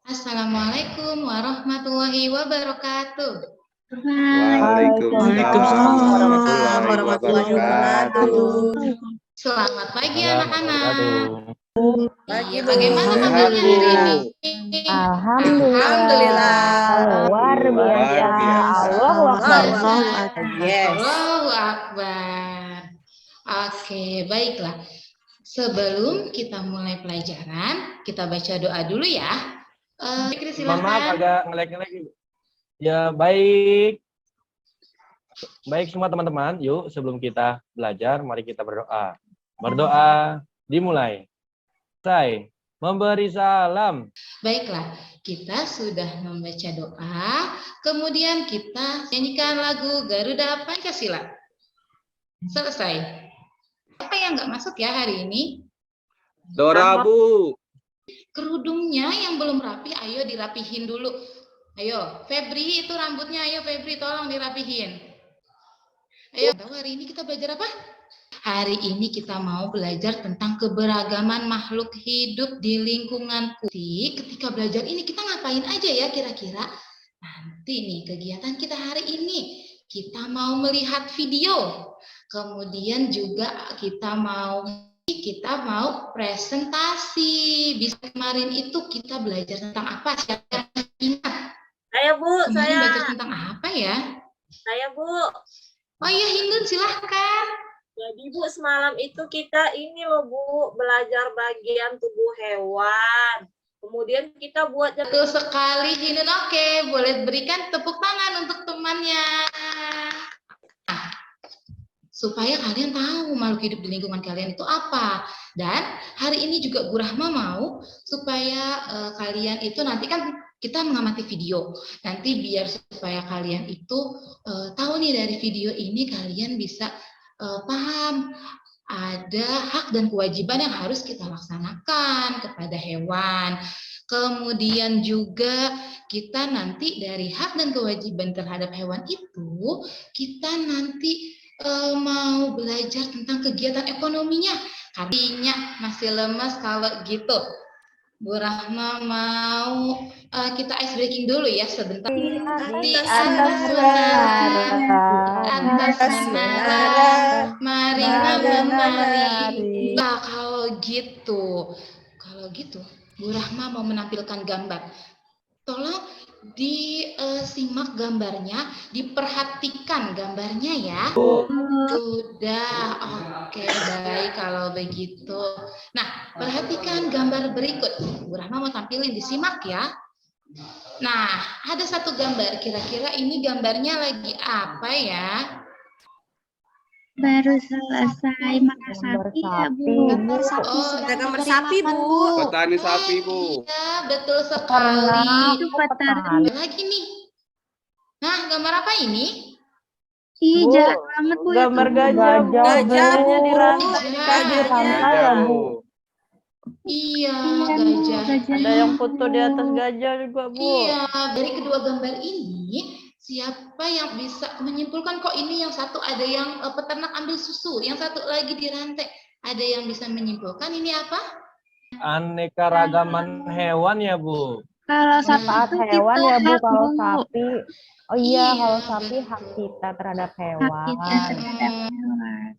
Assalamualaikum warahmatullahi wabarakatuh. Waalaikumsalam warahmatullahi wabarakatuh. Selamat pagi anak-anak. Pagi, Bu. Bagaimana Sehat, kabarnya Bu. hari ini? Alhamdulillah. Luar biasa. Allahu Akbar. Yes. Allahu Akbar. Oke, baiklah. Sebelum kita mulai pelajaran, kita baca doa dulu ya. Mohon maaf agak ngelek-ngelek. Ya, baik. Baik semua teman-teman, yuk sebelum kita belajar, mari kita berdoa. Berdoa dimulai. Saya memberi salam. Baiklah, kita sudah membaca doa, kemudian kita nyanyikan lagu Garuda Pancasila. Selesai. Apa yang nggak masuk ya hari ini? Dora, Bu. Kerudungnya yang belum rapi, ayo dirapihin dulu. Ayo, Febri itu rambutnya, ayo Febri tolong dirapihin. Ayo, tahu hari ini kita belajar apa? Hari ini kita mau belajar tentang keberagaman makhluk hidup di lingkungan kita. Ketika belajar ini kita ngapain aja ya kira-kira? Nanti nih kegiatan kita hari ini, kita mau melihat video. Kemudian juga kita mau presentasi. Bisa kemarin itu kita belajar tentang apa? Siapa yang ingat? Saya, Bu. Kemarin belajar tentang apa ya? Saya, Bu. Oh iya, Hindun silahkan. Jadi, Bu, semalam itu kita ini loh, Bu, belajar bagian tubuh hewan. Kemudian kita buat... Betul sekali, Hindun. Oke, boleh berikan tepuk tangan untuk temannya. Supaya kalian tahu makhluk hidup di lingkungan kalian itu apa. Dan hari ini juga Bu Rahma mau supaya kalian itu nanti kan kita mengamati video. Nanti biar supaya kalian itu tahu nih dari video ini kalian bisa paham ada hak dan kewajiban yang harus kita laksanakan kepada hewan. Kemudian juga kita nanti dari hak dan kewajiban terhadap hewan itu kita nanti mau belajar tentang kegiatan ekonominya. Karena masih lemas kalau gitu. Bu Rahma mau kita ice breaking dulu ya sebentar. Di atas menara, marilah menari. Nah, kalau gitu, Bu Rahma mau menampilkan gambar. Tolong disimak gambarnya, diperhatikan gambarnya ya. Sudah, oke, baik kalau begitu. Nah, perhatikan gambar berikut. Bu Rahma mau tampilin, disimak ya. Nah, ada satu gambar. Kira-kira ini gambarnya lagi apa ya? Baru selesai makan sapi ya, Bu. Gambar sapi, Bu. Petani sapi, Bu. Iya, betul sekali. Itu petani. Lagi nih. Nah, gambar apa ini? Ih, jahat banget, Bu. Gambar gajahnya di rantai ya, Bu. Iya, gajah. Ada yang foto di atas gajah juga, Bu. Iya, dari kedua gambar ini siapa yang bisa menyimpulkan kok ini yang satu ada yang peternak ambil susu, yang satu lagi di rantai. Ada yang bisa menyimpulkan ini apa? Aneka ragaman hewan ya, Bu. Kalau sapi itu hewan kita ya, Bu. hak, Kalau Bu. sapi, oh iya, kalau Iya, sapi betul. hak kita terhadap Hak hewan. kita terhadap hewan.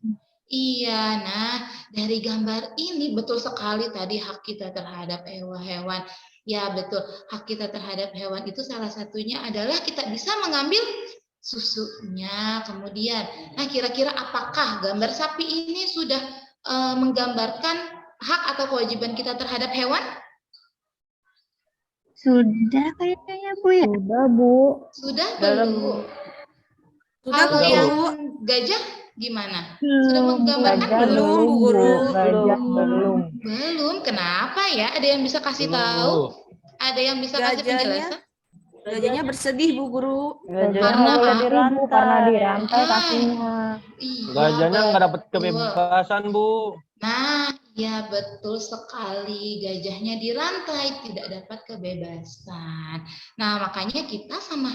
Iya, nah dari gambar ini betul sekali tadi hak kita terhadap hewan. Ya betul, hak kita terhadap hewan itu salah satunya adalah kita bisa mengambil susunya. Kemudian, nah kira-kira apakah gambar sapi ini sudah menggambarkan hak atau kewajiban kita terhadap hewan? Sudah kayaknya, Bu ya. Sudah, Bu. Sudah Dalam- belum? Sudah, Kalau Bu. yang gajah gimana? Sudah Belum. menggambarkan Gajah belum? belum, Bu. Belum. Gajah belum. Belum. Kenapa ya? Ada yang bisa kasih Belum, tahu? Bu. Ada yang bisa kasih Gajahnya? penjelasan? Gajahnya bersedih, Bu Guru. Gajahnya Karena nggak boleh apa? Bu, karena dirantai. dirantai kakinya. Iya, Gajahnya nggak dapat betul. kebebasan, Bu. Nah, ya betul sekali. Gajahnya dirantai, tidak dapat kebebasan. Nah, makanya kita sama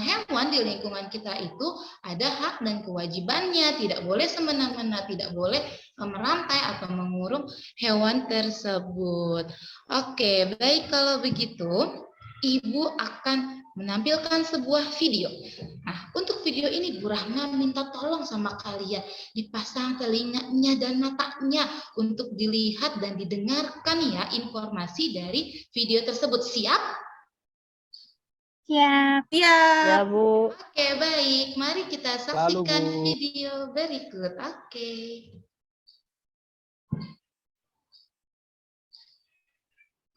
hewan di lingkungan kita itu ada hak dan kewajibannya, tidak boleh semena-mena, tidak boleh merantai atau mengurung hewan tersebut. Oke, baik kalau begitu, Ibu akan menampilkan sebuah video. Nah, untuk video ini Bu Rahma minta tolong sama kalian dipasang telinganya dan matanya untuk dilihat dan didengarkan ya informasi dari video tersebut. Siap? Siap. Iya. Ya, Bu. Oke, baik. Mari kita Lalu, saksikan Bu. video berikut. Oke.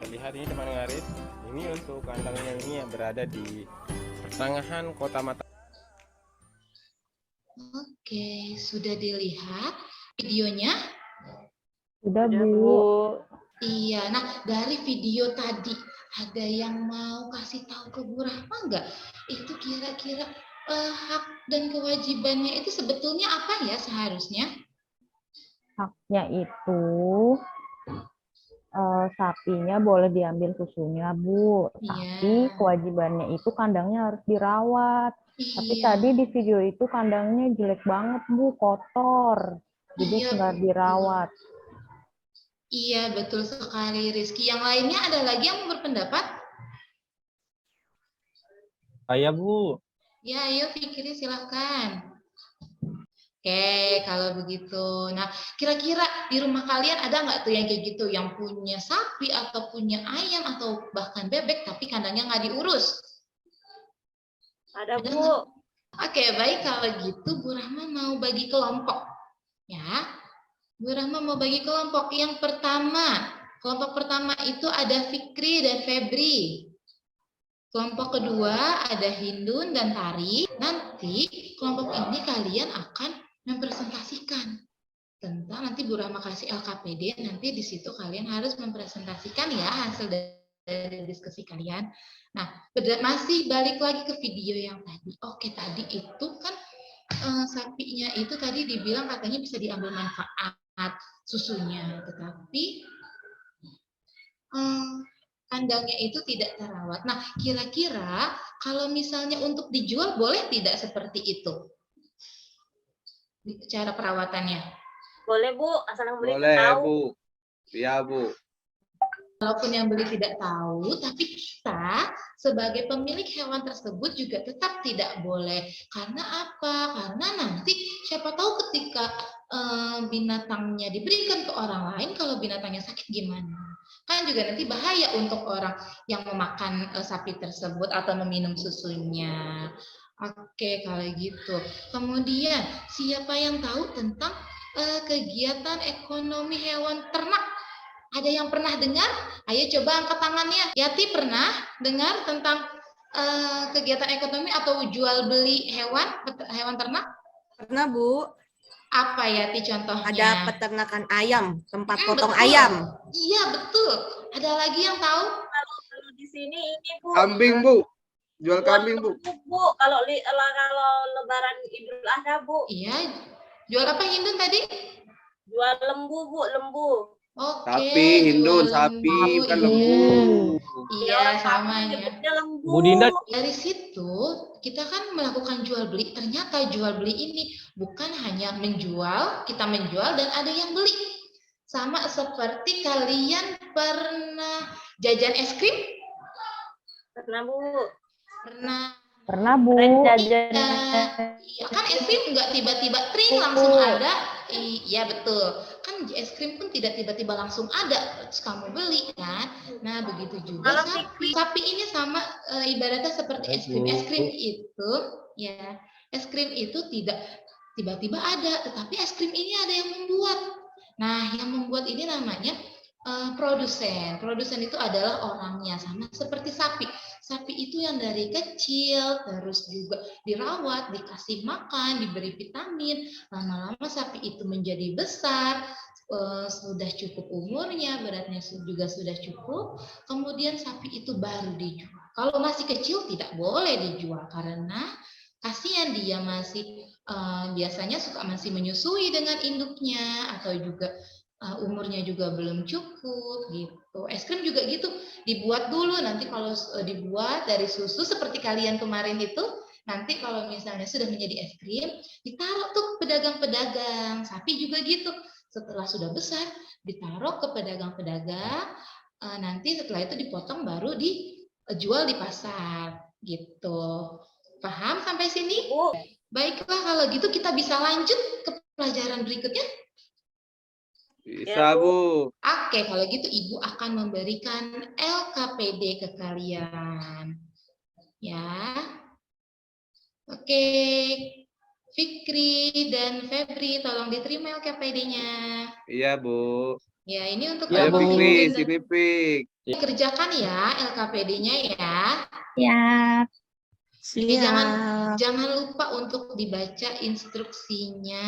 Lihat ini teman ngarit, ini untuk kandangnya ini yang berada di pertengahan kota Mataram. Oke, sudah dilihat videonya? Sudah, Ya, Bu. Bu. Iya, nah dari video tadi ada yang mau kasih tahu ke Bu Rahma nggak? Itu kira-kira hak dan kewajibannya itu sebetulnya apa ya seharusnya? Haknya itu sapinya boleh diambil susunya, Bu. Tapi Iya. kewajibannya itu kandangnya harus dirawat. Tapi Iya. tadi di video itu kandangnya jelek banget, Bu, kotor. Jadi Iya, nggak betul. dirawat. Iya, betul sekali Rizky. Yang lainnya ada lagi yang mau berpendapat? Saya, Bu. Ya, ayo Fikri silahkan. Oke, kalau begitu. Nah, kira-kira di rumah kalian ada nggak tuh yang kayak gitu, yang punya sapi atau punya ayam atau bahkan bebek tapi kandangnya nggak diurus? Ada, Ada Bu. nggak? Oke, baik kalau gitu Bu Rahma mau bagi kelompok. Ya, Bu Rahma mau bagi kelompok. Yang pertama, kelompok pertama itu ada Fikri dan Febri. Kelompok kedua ada Hindun dan Tari. Nanti kelompok ini kalian akan mempresentasikan tentang, nanti Bu Rahma kasih LKPD, nanti di situ kalian harus mempresentasikan ya hasil dari diskusi kalian. Nah, masih balik lagi ke video yang tadi. Oke, tadi itu kan sapinya itu tadi dibilang katanya bisa diambil manfaat susunya, tetapi kandangnya itu tidak terawat. Nah, kira-kira kalau misalnya untuk dijual boleh tidak seperti itu? Cara perawatannya. Boleh, Bu. Asal yang beli Boleh, tahu. Bu. Iya, Bu. Walaupun yang beli tidak tahu, tapi kita sebagai pemilik hewan tersebut juga tetap tidak boleh. Karena apa? Karena nanti siapa tahu ketika binatangnya diberikan ke orang lain, kalau binatangnya sakit gimana? Kan juga nanti bahaya untuk orang yang memakan sapi tersebut atau meminum susunya. Oke, kalau gitu. Kemudian, siapa yang tahu tentang kegiatan ekonomi hewan ternak? Ada yang pernah dengar? Ayo coba angkat tangannya. Yati pernah dengar tentang kegiatan ekonomi atau jual beli hewan ternak? Pernah, Bu. Apa Yati contohnya? Ada peternakan ayam, tempat potong Betul. ayam. Iya, betul. Ada lagi yang tahu? Kalau di sini ini, Bu. Kambing, Bu. Jual Jual kambing, Bu. lembu, Bu. Kalau lebaran Idul Adha, Bu. Iya. Jual apa Hindun tadi? Jual lembu, Bu. Lembu. Oke. Sapi, Hindun, jual sapi, lembu, bukan iya. lembu. Iya, sama ya. Nyebutnya lembu. Bu Dinda. Dari situ kita kan melakukan jual beli. Ternyata jual beli ini bukan hanya menjual, kita menjual dan ada yang beli. Sama seperti kalian pernah jajan es krim? Pernah, Bu. Pernah, Bu. Iya, kan es krim nggak tiba-tiba tring langsung ada. Iya betul. Kan es krim pun tidak tiba-tiba langsung ada. Terus kamu beli kan. Nah begitu juga Kalau sapi. Sapi ini sama ibaratnya seperti es krim. Es krim itu ya, es krim itu tidak tiba-tiba ada, tetapi es krim ini ada yang membuat. Nah yang membuat ini namanya produsen. Produsen itu adalah orangnya, sama seperti sapi. Sapi itu yang dari kecil, terus juga dirawat, dikasih makan, diberi vitamin. Lama-lama sapi itu menjadi besar, sudah cukup umurnya, beratnya juga sudah cukup. Kemudian sapi itu baru dijual. Kalau masih kecil tidak boleh dijual karena kasihan dia masih biasanya masih menyusui dengan induknya atau juga umurnya juga belum cukup gitu. Es krim juga gitu, dibuat dulu, nanti kalau dibuat dari susu seperti kalian kemarin itu, nanti kalau misalnya sudah menjadi es krim, ditaruh tuh ke pedagang-pedagang. Sapi juga gitu, setelah sudah besar ditaruh ke pedagang-pedagang, nanti setelah itu dipotong baru dijual di pasar gitu. Paham sampai sini? Bu. Baiklah, kalau gitu kita bisa lanjut ke pelajaran berikutnya. Bisa, Bu. Oke, kalau gitu Ibu akan memberikan LKPD ke kalian. Ya. Oke. Fikri dan Febri, tolong diterima LKPD-nya. Iya, Bu. Ya, ini untuk Iya, Ayo, Bu. Fikri, sini, Fik. Kerjakan ya LKPD-nya ya. Siap. Jadi jangan lupa untuk dibaca instruksinya.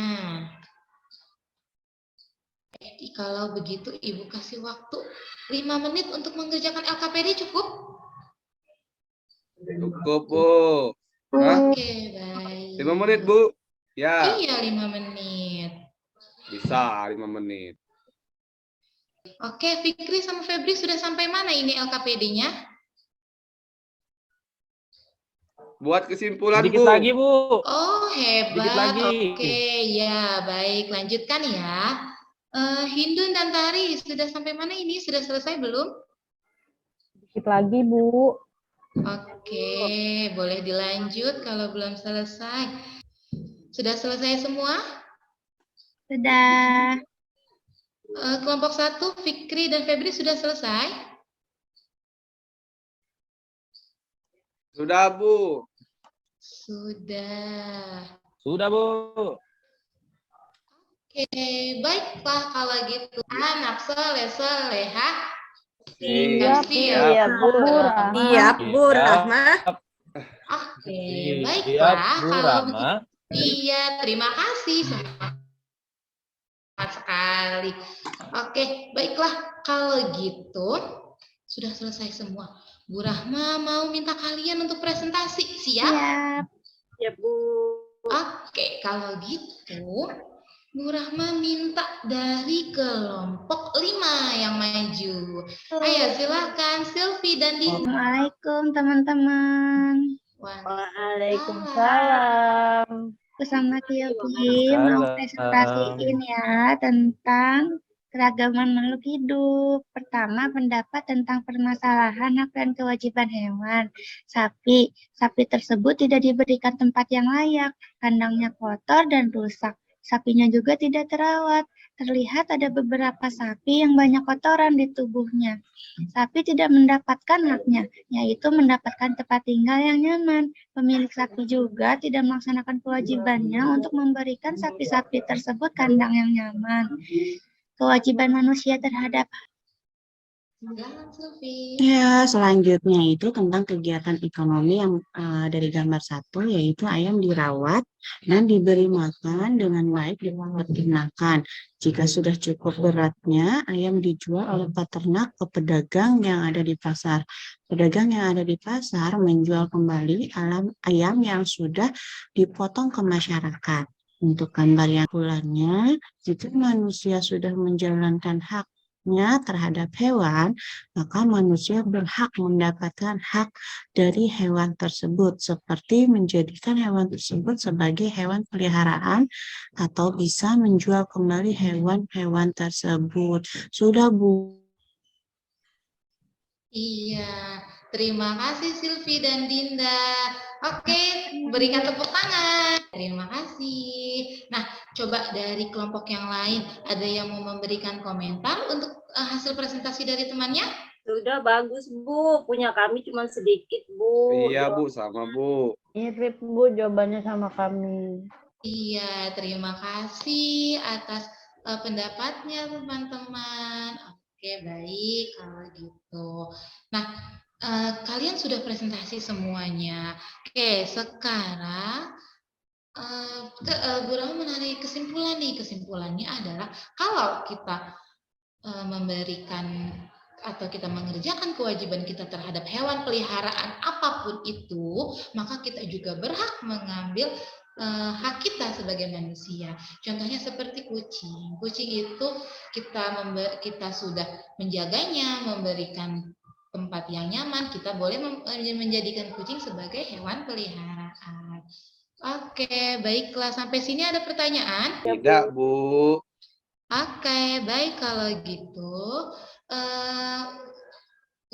Jadi kalau begitu Ibu kasih waktu 5 menit untuk mengerjakan LKPD cukup? Cukup, Bu. Hah? Oke, baik. 5 menit, Bu. Ya. Iya, 5 menit. Bisa 5 menit. Oke, Fikri sama Febri sudah sampai mana ini LKPD-nya? Buat kesimpulan, Sedikit Bu. lagi, Bu. Oh, Sedikit hebat. lagi. Oke, ya, baik. Lanjutkan ya. Hindun dan Tari, sudah sampai mana ini? Sudah selesai belum? Sedikit lagi, Bu. Oke, boleh dilanjut kalau belum selesai. Sudah selesai semua? Sudah. Kelompok 1, Fikri dan Febri sudah selesai? Sudah, Bu. Sudah. Sudah, Bu. Oke, baiklah kalau gitu. Anak soleh-soleha. Siap, Siap. iya, Bu Rahma. Iya. Iya, Bu. Siap, Bu Rahma. Oke, Siap, baiklah Bu kalau Rahma. begitu. Iya, terima kasih. Sangat sekali. Oke, baiklah kalau gitu. Sudah selesai semua. Bu Rahma mau minta kalian untuk presentasi. Siap? Siap. Ya, Bu. Oke, kalau gitu Bu Rahma minta dari kelompok 5 yang maju. Ayo silakan Silvi dan Dinda. Assalamualaikum teman-teman. Waalaikumsalam. Aku sama Kilvi mau presentasiin ya tentang keragaman makhluk hidup. Pertama, pendapat tentang permasalahan hak dan kewajiban hewan. Sapi tersebut tidak diberikan tempat yang layak, kandangnya kotor dan rusak. Sapinya juga tidak terawat. Terlihat ada beberapa sapi yang banyak kotoran di tubuhnya. Sapi tidak mendapatkan haknya, yaitu mendapatkan tempat tinggal yang nyaman. Pemilik sapi juga tidak melaksanakan kewajibannya untuk memberikan sapi-sapi tersebut kandang yang nyaman. Kewajiban manusia terhadap Silakan Silvi. Ya, selanjutnya itu tentang kegiatan ekonomi yang dari gambar 1, yaitu ayam dirawat dan diberi makan dengan baik di peternakan. Jika sudah cukup beratnya, ayam dijual oleh peternak ke pedagang yang ada di pasar. Pedagang yang ada di pasar menjual kembali ayam yang sudah dipotong ke masyarakat. Untuk gambar yang bulannya, jika manusia sudah menjalankan haknya terhadap hewan, maka manusia berhak mendapatkan hak dari hewan tersebut, seperti menjadikan hewan tersebut sebagai hewan peliharaan atau bisa menjual kembali hewan-hewan tersebut. Sudah, Bu. Iya, terima kasih Silvi dan Dinda. Oke, berikan tepuk tangan. Terima kasih. Nah, coba dari kelompok yang lain, ada yang mau memberikan komentar untuk hasil presentasi dari temannya? Sudah bagus, Bu. Punya kami cuma sedikit, Bu. Iya, Bu, sama, Bu. Mirip, Bu, jawabannya sama kami. Iya, terima kasih atas pendapatnya teman-teman. Oke, baik kalau gitu. Nah, kalian sudah presentasi semuanya. Oke, sekarang Bu Rahma menarik kesimpulan nih. Kesimpulannya adalah kalau kita memberikan atau kita mengerjakan kewajiban kita terhadap hewan peliharaan apapun itu, maka kita juga berhak mengambil hak kita sebagai manusia. Contohnya seperti kucing. Kucing itu kita sudah menjaganya, memberikan tempat yang nyaman, kita boleh menjadikan kucing sebagai hewan peliharaan. Oke, baiklah. Sampai sini ada pertanyaan? Tidak, Bu. Oke, baik kalau gitu.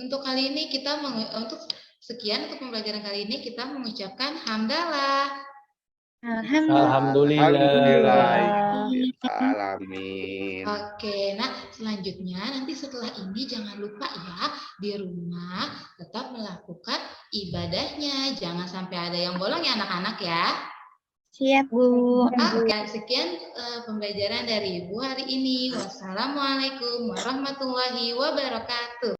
Untuk kali ini untuk sekian untuk pembelajaran kali ini kita mengucapkan hamdalah. Alhamdulillah. Alamin. Oke, nah selanjutnya nanti setelah ini jangan lupa ya di rumah tetap melakukan ibadahnya. Jangan sampai ada yang bolong ya anak-anak ya. Siap, Bu. Oke, sekian pembelajaran dari Ibu hari ini. Wassalamualaikum warahmatullahi wabarakatuh.